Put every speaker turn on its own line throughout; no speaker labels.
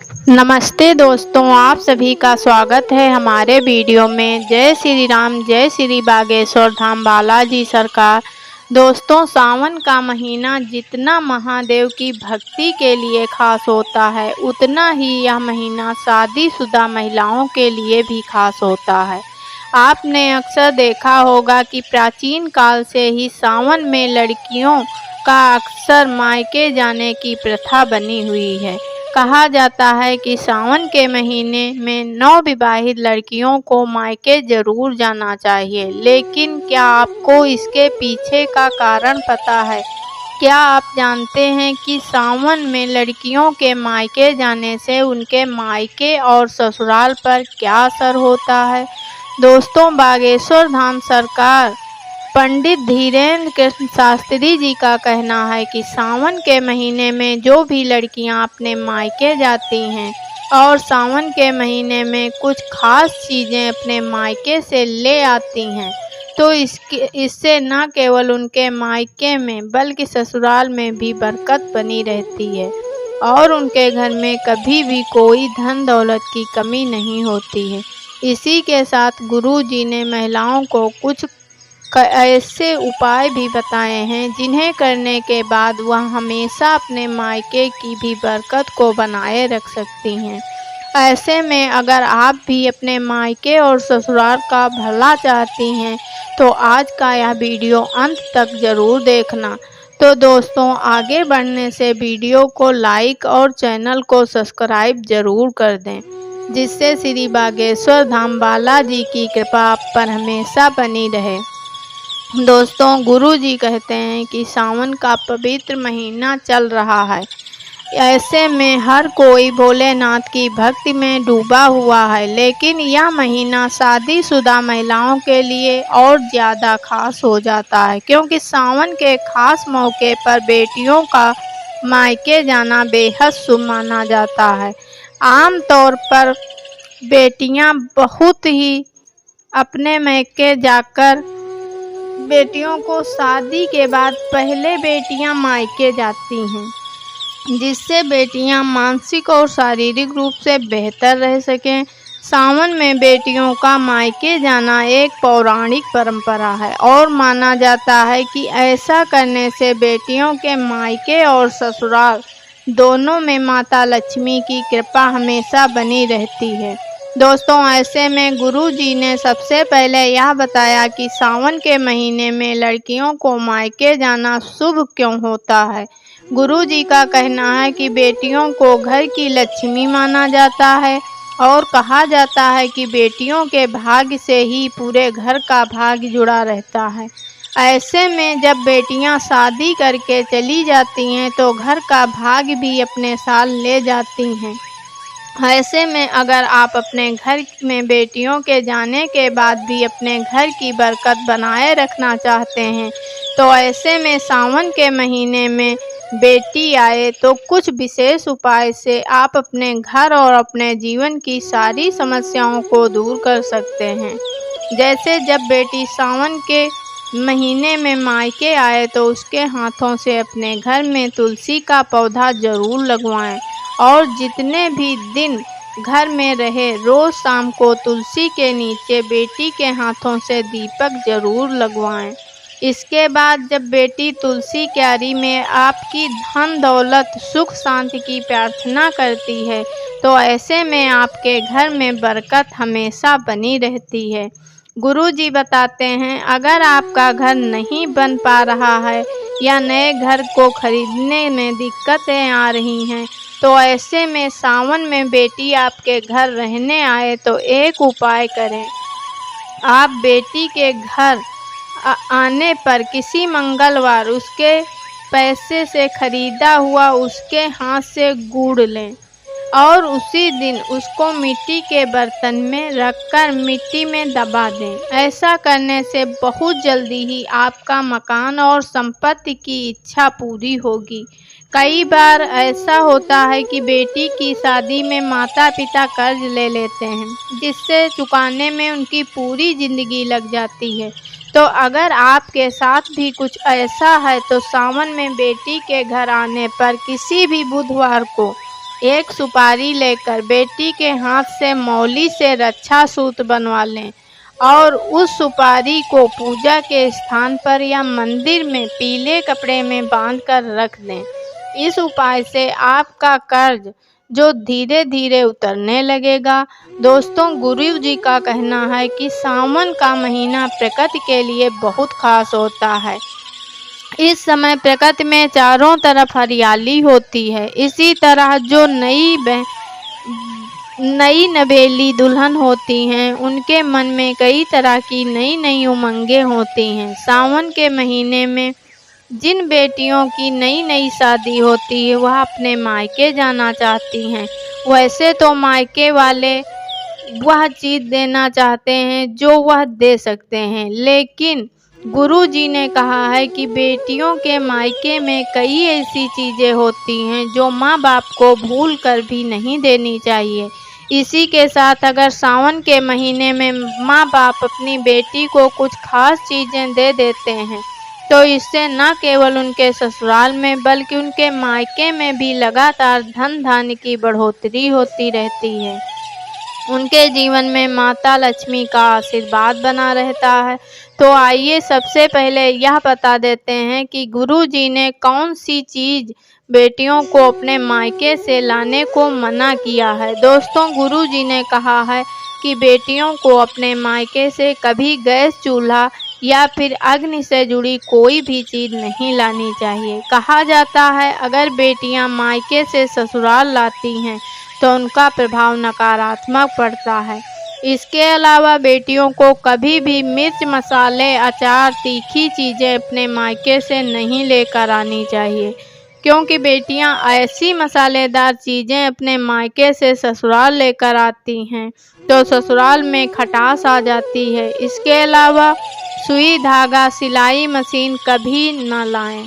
नमस्ते दोस्तों, आप सभी का स्वागत है हमारे वीडियो में। जय श्री राम, जय श्री बागेश्वर धाम बालाजी सरकार। दोस्तों, सावन का महीना जितना महादेव की भक्ति के लिए खास होता है, उतना ही यह महीना शादीशुदा महिलाओं के लिए भी खास होता है। आपने अक्सर देखा होगा कि प्राचीन काल से ही सावन में लड़कियों का अक्सर मायके जाने की प्रथा बनी हुई है। कहा जाता है कि सावन के महीने में नवविवाहित लड़कियों को मायके जरूर जाना चाहिए, लेकिन क्या आपको इसके पीछे का कारण पता है? क्या आप जानते हैं कि सावन में लड़कियों के मायके जाने से उनके मायके और ससुराल पर क्या असर होता है? दोस्तों, बागेश्वर धाम सरकार पंडित धीरेन्द्र कृष्ण शास्त्री जी का कहना है कि सावन के महीने में जो भी लड़कियां अपने मायके जाती हैं और सावन के महीने में कुछ खास चीज़ें अपने मायके से ले आती हैं, तो इससे न केवल उनके मायके में बल्कि ससुराल में भी बरकत बनी रहती है और उनके घर में कभी भी कोई धन दौलत की कमी नहीं होती है। इसी के साथ गुरु जी ने महिलाओं को कुछ ऐसे उपाय भी बताए हैं जिन्हें करने के बाद वह हमेशा अपने मायके की भी बरकत को बनाए रख सकती हैं। ऐसे में अगर आप भी अपने मायके और ससुराल का भला चाहती हैं, तो आज का यह वीडियो अंत तक ज़रूर देखना। तो दोस्तों, आगे बढ़ने से वीडियो को लाइक और चैनल को सब्सक्राइब ज़रूर कर दें, जिससे श्री बागेश्वर धाम बालाजी की कृपा आप पर हमेशा बनी रहे। दोस्तों, गुरु जी कहते हैं कि सावन का पवित्र महीना चल रहा है। ऐसे में हर कोई भोलेनाथ की भक्ति में डूबा हुआ है, लेकिन यह महीना शादीशुदा महिलाओं के लिए और ज़्यादा खास हो जाता है, क्योंकि सावन के खास मौके पर बेटियों का मायके जाना बेहद शुभ माना जाता है। आम तौर पर बेटियां बहुत ही अपने मायके जाकर बेटियों को शादी के बाद पहले बेटियां मायके जाती हैं, जिससे बेटियां मानसिक और शारीरिक रूप से बेहतर रह सकें। सावन में बेटियों का मायके जाना एक पौराणिक परंपरा है और माना जाता है कि ऐसा करने से बेटियों के मायके और ससुराल दोनों में माता लक्ष्मी की कृपा हमेशा बनी रहती है। दोस्तों, ऐसे में गुरु जी ने सबसे पहले यह बताया कि सावन के महीने में लड़कियों को मायके जाना शुभ क्यों होता है। गुरु जी का कहना है कि बेटियों को घर की लक्ष्मी माना जाता है और कहा जाता है कि बेटियों के भाग्य से ही पूरे घर का भाग्य जुड़ा रहता है। ऐसे में जब बेटियां शादी करके चली जाती हैं, तो घर का भाग्य भी अपने साथ ले जाती हैं। ऐसे में अगर आप अपने घर में बेटियों के जाने के बाद भी अपने घर की बरकत बनाए रखना चाहते हैं, तो ऐसे में सावन के महीने में बेटी आए तो कुछ विशेष उपाय से आप अपने घर और अपने जीवन की सारी समस्याओं को दूर कर सकते हैं। जैसे जब बेटी सावन के महीने में मायके आए, तो उसके हाथों से अपने घर में तुलसी का पौधा जरूर लगवाएं और जितने भी दिन घर में रहे, रोज शाम को तुलसी के नीचे बेटी के हाथों से दीपक जरूर लगवाएं। इसके बाद जब बेटी तुलसी क्यारी में आपकी धन दौलत सुख शांति की प्रार्थना करती है, तो ऐसे में आपके घर में बरकत हमेशा बनी रहती है। गुरु जी बताते हैं, अगर आपका घर नहीं बन पा रहा है या नए घर को खरीदने में दिक्कतें आ रही हैं, तो ऐसे में सावन में बेटी आपके घर रहने आए तो एक उपाय करें। आप बेटी के घर आने पर किसी मंगलवार उसके पैसे से खरीदा हुआ उसके हाथ से गुड़ लें और उसी दिन उसको मिट्टी के बर्तन में रखकर मिट्टी में दबा दें। ऐसा करने से बहुत जल्दी ही आपका मकान और संपत्ति की इच्छा पूरी होगी। कई बार ऐसा होता है कि बेटी की शादी में माता पिता कर्ज ले लेते हैं, जिससे चुकाने में उनकी पूरी ज़िंदगी लग जाती है। तो अगर आपके साथ भी कुछ ऐसा है, तो सावन में बेटी के घर आने पर किसी भी बुधवार को एक सुपारी लेकर बेटी के हाथ से मौली से रक्षा सूत्र बनवा लें और उस सुपारी को पूजा के स्थान पर या मंदिर में पीले कपड़े में बांधकर रख दें। इस उपाय से आपका कर्ज जो धीरे धीरे उतरने लगेगा। दोस्तों, गुरु जी का कहना है कि सावन का महीना प्रकृति के लिए बहुत खास होता है। इस समय प्रकृति में चारों तरफ हरियाली होती है। इसी तरह जो नई नवेली दुल्हन होती हैं, उनके मन में कई तरह की नई नई उमंगें होती हैं। सावन के महीने में जिन बेटियों की नई नई शादी होती है, वह अपने मायके जाना चाहती हैं। वैसे तो मायके वाले वह चीज़ देना चाहते हैं जो वह दे सकते हैं, लेकिन गुरु जी ने कहा है कि बेटियों के मायके में कई ऐसी चीज़ें होती हैं जो माँ बाप को भूल कर भी नहीं देनी चाहिए। इसी के साथ अगर सावन के महीने में माँ बाप अपनी बेटी को कुछ खास चीज़ें दे देते हैं, तो इससे न केवल उनके ससुराल में बल्कि उनके मायके में भी लगातार धन धान्य की बढ़ोतरी होती रहती है। उनके जीवन में माता लक्ष्मी का आशीर्वाद बना रहता है। तो आइए सबसे पहले यह बता देते हैं कि गुरु जी ने कौन सी चीज़ बेटियों को अपने मायके से लाने को मना किया है। दोस्तों, गुरु जी ने कहा है कि बेटियों को अपने मायके से कभी गैस चूल्हा या फिर अग्नि से जुड़ी कोई भी चीज़ नहीं लानी चाहिए। कहा जाता है अगर बेटियां मायके से ससुराल लाती हैं तो उनका प्रभाव नकारात्मक पड़ता है। इसके अलावा बेटियों को कभी भी मिर्च, मसाले, अचार, तीखी चीज़ें अपने मायके से नहीं लेकर आनी चाहिए, क्योंकि बेटियां ऐसी मसालेदार चीज़ें अपने मायके से ससुराल लेकर आती हैं तो ससुराल में खटास आ जाती है। इसके अलावा सुई, धागा, सिलाई मशीन कभी न लाएं।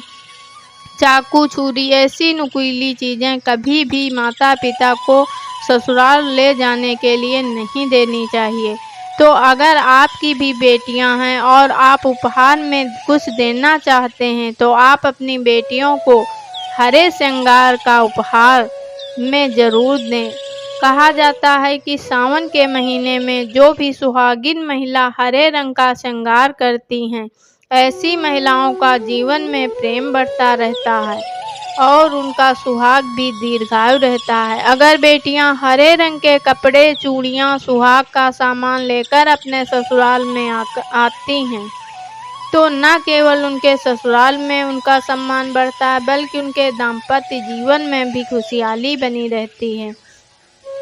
चाकू, छुरी ऐसी नुकीली चीज़ें कभी भी माता पिता को ससुराल ले जाने के लिए नहीं देनी चाहिए। तो अगर आपकी भी बेटियां हैं और आप उपहार में कुछ देना चाहते हैं तो आप अपनी बेटियों को हरे श्रृंगार का उपहार में ज़रूर दें। कहा जाता है कि सावन के महीने में जो भी सुहागिन महिला हरे रंग का श्रृंगार करती हैं, ऐसी महिलाओं का जीवन में प्रेम बढ़ता रहता है और उनका सुहाग भी दीर्घायु रहता है। अगर बेटियां हरे रंग के कपड़े, चूड़ियां, सुहाग का सामान लेकर अपने ससुराल में आती हैं तो न केवल उनके ससुराल में उनका सम्मान बढ़ता है बल्कि उनके दाम्पत्य जीवन में भी खुशहाली बनी रहती है।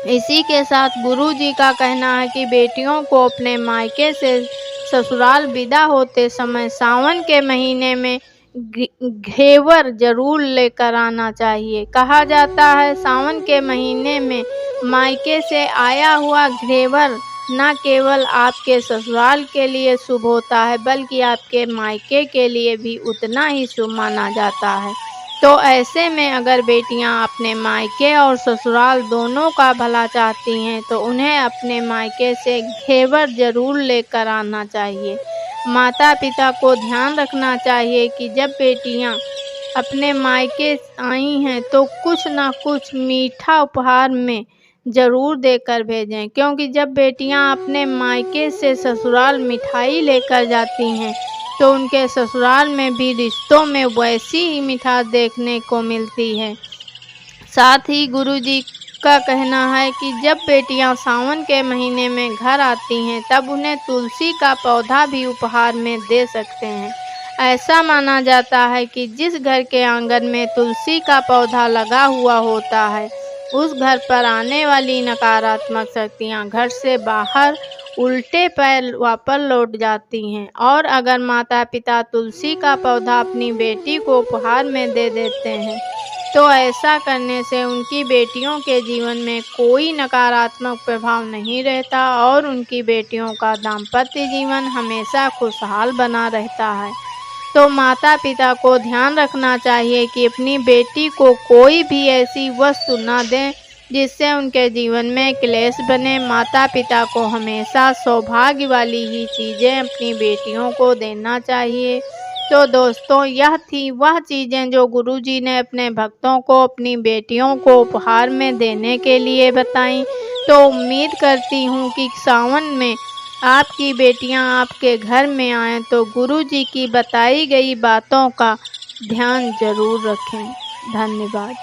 इसी के साथ गुरु जी का कहना है कि बेटियों को अपने मायके से ससुराल विदा होते समय सावन के महीने में घेवर जरूर लेकर आना चाहिए। कहा जाता है सावन के महीने में मायके से आया हुआ घेवर न केवल आपके ससुराल के लिए शुभ होता है बल्कि आपके मायके के लिए भी उतना ही शुभ माना जाता है। तो ऐसे में अगर बेटियां अपने मायके और ससुराल दोनों का भला चाहती हैं तो उन्हें अपने मायके से घेवर जरूर लेकर आना चाहिए। माता पिता को ध्यान रखना चाहिए कि जब बेटियां अपने मायके आई हैं तो कुछ ना कुछ मीठा उपहार में ज़रूर देकर भेजें, क्योंकि जब बेटियां अपने मायके से ससुराल मिठाई लेकर जाती हैं तो उनके ससुराल में भी रिश्तों में वैसी ही मिठास देखने को मिलती है। साथ ही गुरुजी का कहना है कि जब बेटियां सावन के महीने में घर आती हैं तब उन्हें तुलसी का पौधा भी उपहार में दे सकते हैं। ऐसा माना जाता है कि जिस घर के आंगन में तुलसी का पौधा लगा हुआ होता है उस घर पर आने वाली नकारात्मक शक्तियां घर से बाहर उल्टे पैर वापस लौट जाती हैं। और अगर माता पिता तुलसी का पौधा अपनी बेटी को उपहार में दे देते हैं तो ऐसा करने से उनकी बेटियों के जीवन में कोई नकारात्मक प्रभाव नहीं रहता और उनकी बेटियों का दाम्पत्य जीवन हमेशा खुशहाल बना रहता है। तो माता पिता को ध्यान रखना चाहिए कि अपनी बेटी को कोई भी ऐसी वस्तु न दें जिससे उनके जीवन में क्लेश बने। माता पिता को हमेशा सौभाग्य वाली ही चीज़ें अपनी बेटियों को देना चाहिए। तो दोस्तों यह थी वह चीज़ें जो गुरुजी ने अपने भक्तों को, अपनी बेटियों को उपहार में देने के लिए बताई। तो उम्मीद करती हूँ कि सावन में आपकी बेटियाँ आपके घर में आएँ तो गुरुजी की बताई गई बातों का ध्यान ज़रूर रखें। धन्यवाद।